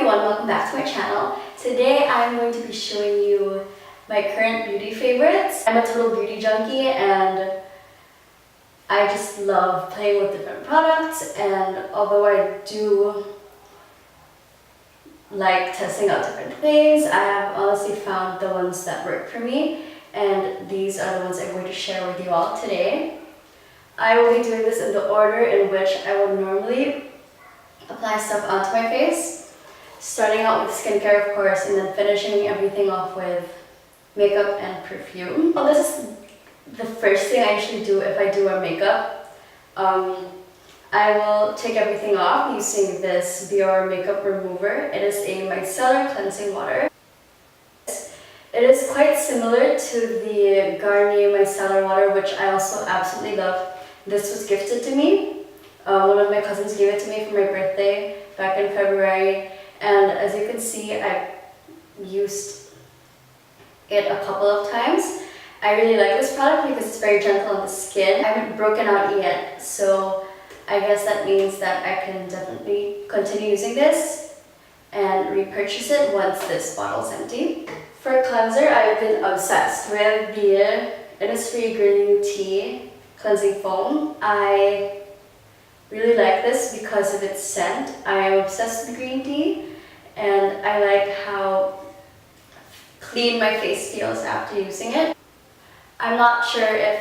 everyone, welcome back to my channel. Today I'm going to be showing you my current beauty favorites. I'm a total beauty junkie and I just love playing with different products, and although I do like testing out different things, I have honestly found the ones that work for me, and these are the ones I'm going to share with you all today. I will be doing this in the order in which I would normally apply stuff onto my face, starting out with skincare of course, and then finishing everything off with makeup and perfume. Well, this is the first thing I usually do if I do wear makeup. I will take everything off using this Biore makeup remover. It is a micellar cleansing water. It is quite similar to the Garnier micellar water, which I also absolutely love. This was gifted to me. One of my cousins gave it to me for my birthday back in February, and as you can see, I've used it a couple of times. I really like this product because it's very gentle on the skin. I haven't broken out yet, so I guess that means that I can definitely continue using this and repurchase it once this bottle's empty. For cleanser, I've been obsessed with the Innisfree Green Tea Cleansing Foam. I really like this because of its scent. I am obsessed with green tea, and I like how clean my face feels after using it. I'm not sure if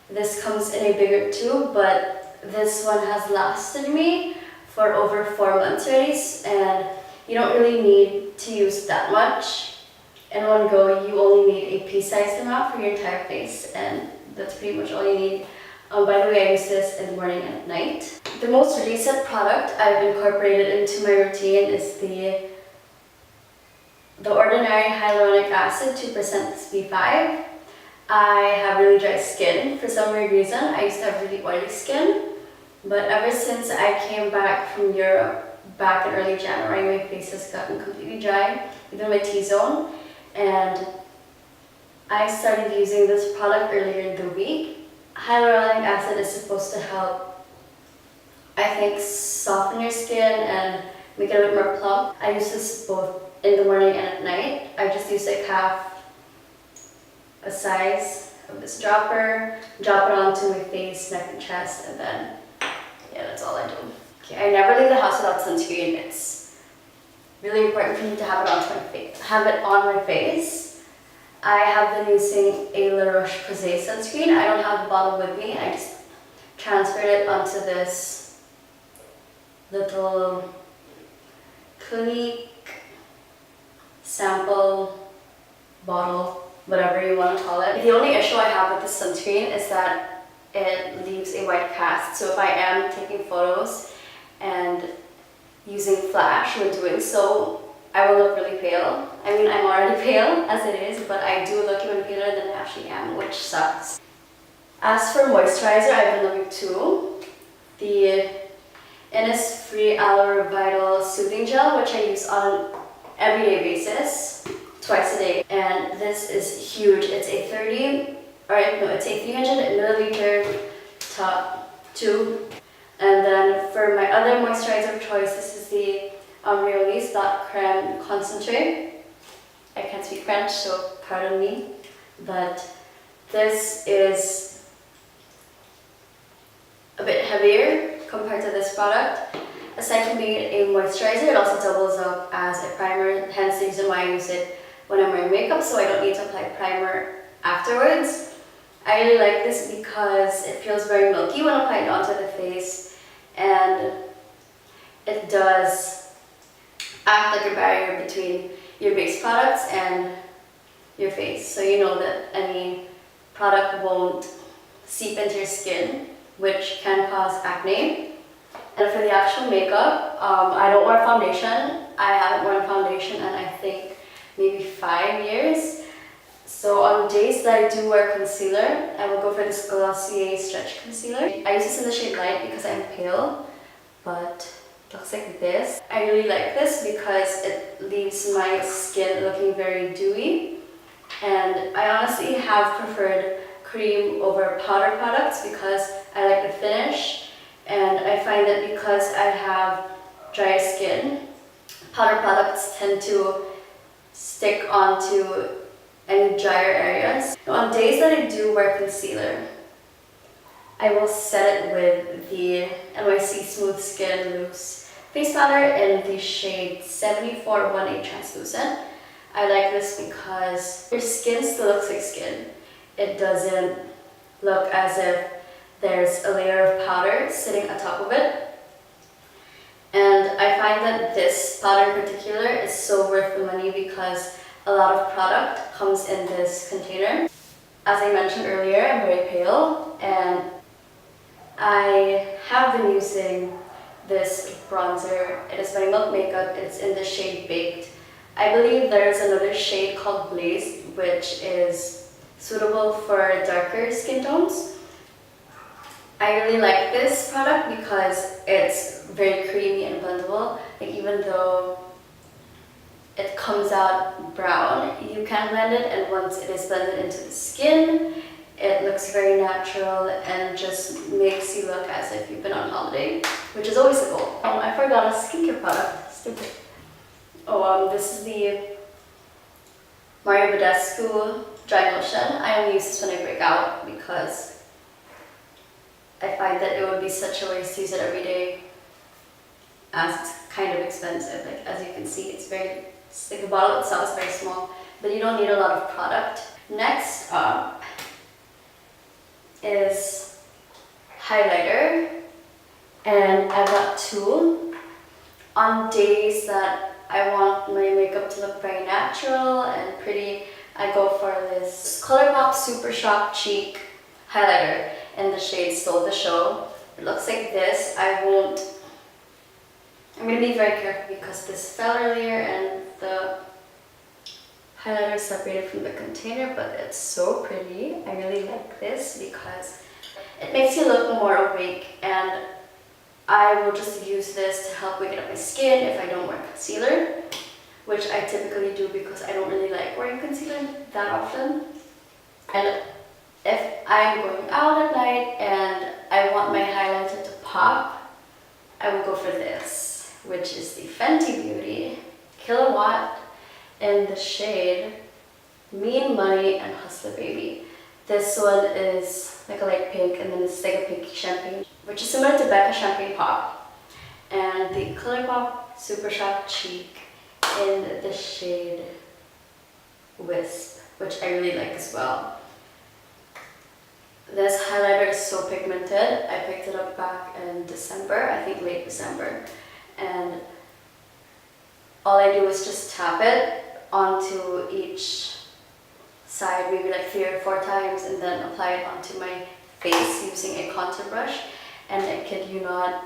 this comes in a bigger tube, but this one has lasted me for over 4 months already, and you don't really need to use that much in one go. You only need a pea-sized amount for your entire face, and that's pretty much all you need. By the way, I use this in the morning and at night. The most recent product I've incorporated into my routine is the Ordinary Hyaluronic Acid 2% SB5. I have really dry skin for some weird reason. I used to have really oily skin, but ever since I came back from Europe back in early January, my face has gotten completely dry, even my T-zone, and I started using this product earlier in the week. Hyaluronic acid is supposed to help, I think, soften your skin and make it a bit more plump. I use this both in the morning and at night. I just use like half a size of this dropper, drop it onto my face, neck and chest, and then, yeah, that's all I do. Okay, I never leave the house without sunscreen. It's really important for me to have it on my face. I have been using a Roche Posay sunscreen. I don't have the bottle with me. I just transferred it onto this little Clinique sample bottle, whatever you want to call it. The only issue I have with this sunscreen is that it leaves a white cast. So if I am taking photos and using flash when doing so, I will look really pale. I mean, I'm already pale as it is, but I do look even paler than I actually am, which sucks. As for moisturizer, I've been loving two. The Innisfree Aloe Vital Soothing Gel, which I use on an everyday basis, twice a day. And this is huge. It's a 300 milliliter top tube. And then for my other moisturizer of choice, this is the Embryolisse Lait-Creme Concentre. I can't speak French, so pardon me. But this is a bit heavier compared to this product. Aside from being a moisturizer, it also doubles up as a primer, hence the reason why I use it when I'm wearing makeup, so I don't need to apply primer afterwards. I really like this because it feels very milky when applied onto the face, and it does act like a barrier between your base products and your face, so you know that any product won't seep into your skin, which can cause acne. And for the actual makeup, I don't wear foundation. I haven't worn foundation in I think maybe 5 years. So on days that I do wear concealer, I will go for this Glossier Stretch Concealer. I use this in the shade Light because I'm pale, but it looks like this. I really like this because it leaves my skin looking very dewy. And I honestly have preferred cream over powder products because I like the finish. And I find that because I have dry skin, powder products tend to stick onto any drier areas. On days that I do wear concealer, I will set it with the NYC Smooth Skin Loose Face Powder in the shade 7418 Translucent. I like this because your skin still looks like skin. It doesn't look as if there's a layer of powder sitting atop of it. And I find that this powder in particular is so worth the money because a lot of product comes in this container. As I mentioned earlier, I'm very pale and I have been using this bronzer. It is by Milk Makeup. It's in the shade Baked. I believe there's another shade called Blaze, which is suitable for darker skin tones. I really like this product because it's very creamy and blendable. Like, even though it comes out brown, you can blend it, and once it is blended into the skin, it looks very natural and just makes you look as if you've been on holiday, which is always a goal. I forgot a skincare product. Stupid. This is the Badescu dry lotion. I only use this when I break out because I find that it would be such a waste to use it every day, as it's kind of expensive. Like, as you can see, it's like the bottle itself is very small, but you don't need a lot of product. Next up is highlighter, and I've got two. On days that I want my makeup to look very natural and pretty, I go for this ColourPop Super Shock Cheek highlighter in the shade Stole the Show. It looks like this. I'm going to be very careful because this fell earlier and the highlighter is separated from the container, but it's so pretty. I really like this because it makes you look more awake, and I will just use this to help wake up my skin if I don't wear concealer, which I typically do because I don't really like wearing concealer that often. And if I'm going out at night and I want my highlighter to pop, I will go for this, which is the Fenty Beauty Kilowatt in the shade Mean Money and Hustler Baby. This one is like a light pink, and then it's like a pinky champagne, which is similar to Becca Champagne Pop. And the ColourPop Super Shock Cheek in the shade Wisp, which I really like as well. This highlighter is so pigmented. I picked it up back in December, I think late December. And all I do is just tap it onto each side, maybe like 3 or 4 times, and then apply it onto my face using a contour brush. And I kid you not,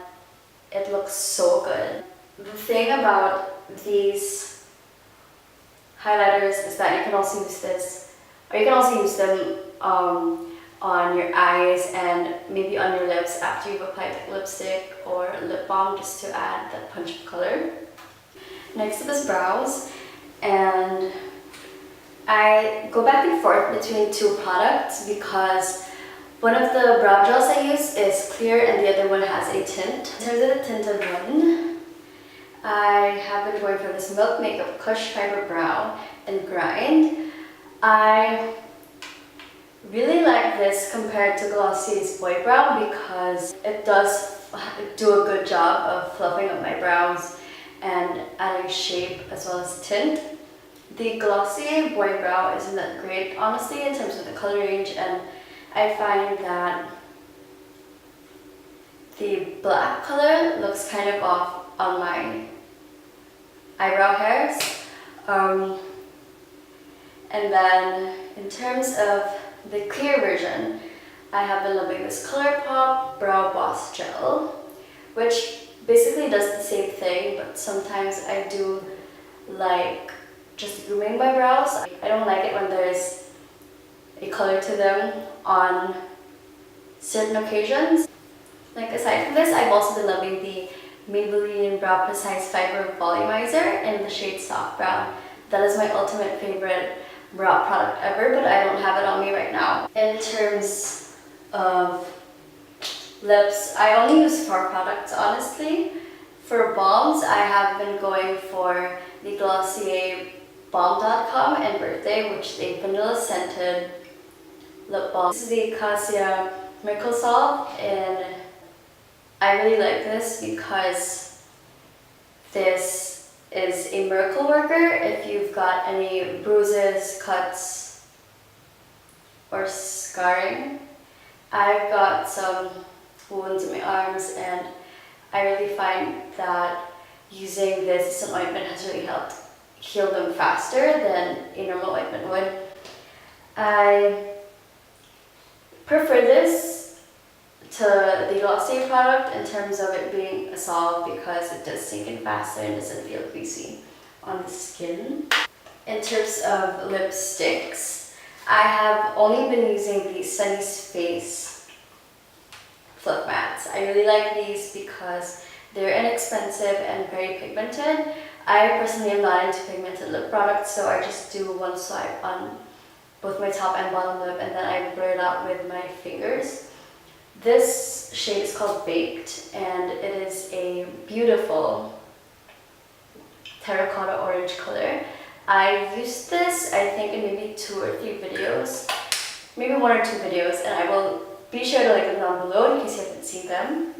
it looks so good. The thing about these highlighters is that you can also use this, or you can also use them on your eyes and maybe on your lips after you've applied lipstick or lip balm, just to add that punch of color. Next up is brows, and I go back and forth between two products because one of the brow gels I use is clear and the other one has a tint. In terms of the tinted one, I have been going for this Milk Makeup Kush Fiber Brow in Grind. I really like this compared to Glossier's Boy Brow because it does do a good job of fluffing up my brows and adding shape as well as tint. The Glossier Boy Brow isn't that great, honestly, in terms of the color range, and I find that the black color looks kind of off on my eyebrow hairs. And then in terms of the clear version, I have been loving this ColourPop Brow Boss Gel, which basically does the same thing, but sometimes I do like just grooming my brows. I don't like it when there's a color to them on certain occasions. Like, aside from this, I've also been loving the Maybelline Brow Precise Fiber Volumizer in the shade Soft Brown. That is my ultimate favorite brow product ever, but I don't have it on me right now. In terms of lips, I only use 4 products, honestly. For balms, I have been going for the Glossier Balm.com and Birthday, which is a vanilla scented lip balm. This is the Kassia Miracle Salve, and I really like this because this is a miracle worker if you've got any bruises, cuts, or scarring. I've got some wounds in my arms, and I really find that using this as an ointment has really helped heal them faster than a normal ointment would. I prefer this to the Glossier product in terms of it being a salve because it does sink in faster and doesn't feel greasy on the skin. In terms of lipsticks, I have only been using the Sunny's Face Fluff Mattes. I really like these because they're inexpensive and very pigmented. I personally am not into pigmented lip products, so I just do one swipe on both my top and bottom lip and then I blur it out with my fingers. This shade is called Baked, and it is a beautiful terracotta orange color. I used this, I think, in maybe 2 or 3 videos, maybe 1 or 2 videos, and I will be sure to link them down below in case you haven't seen them.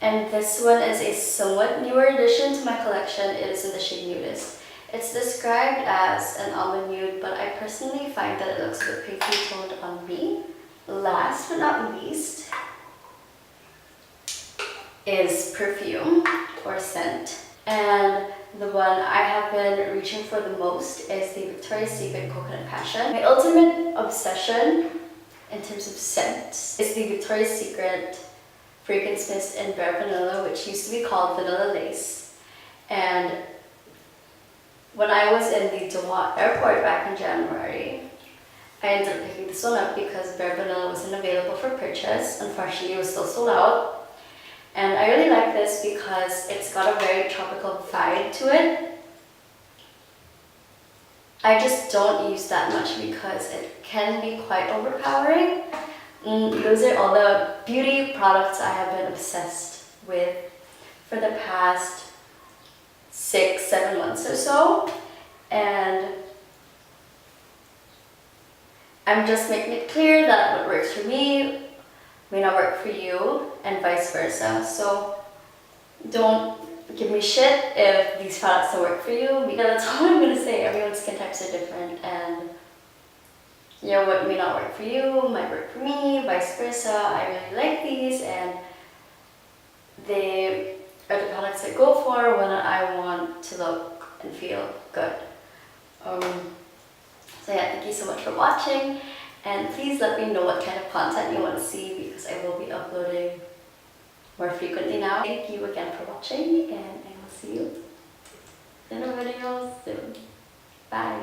And this one is a somewhat newer addition to my collection. It is in the shade Nudist. It's described as an almond nude, but I personally find that it looks a bit pinky toned on me. Last but not least is perfume or scent. And the one I have been reaching for the most is the Victoria's Secret Coconut Passion. My ultimate obsession in terms of scent is the Victoria's Secret Fragrance Mist in Bare Vanilla, which used to be called Vanilla Lace. And when I was in the Doha airport back in January, I ended up picking this one up because Bare Vanilla wasn't available for purchase. Unfortunately, it was still sold out. And I really like this because it's got a very tropical vibe to it. I just don't use that much because it can be quite overpowering. Those are all the beauty products I have been obsessed with for the past 6-7 months or so. And I'm just making it clear that what works for me may not work for you and vice versa. So don't give me shit if these products don't work for you, because that's all I'm going to say. Everyone's skin types are different, and you know, what may not work for you might work for me, vice versa. I really like these, and they are the products I go for when I want to look and feel good. So yeah, thank you so much for watching, and please let me know what kind of content you want to see because I will be uploading more frequently now. Thank you again for watching, and I will see you in a video soon. Bye!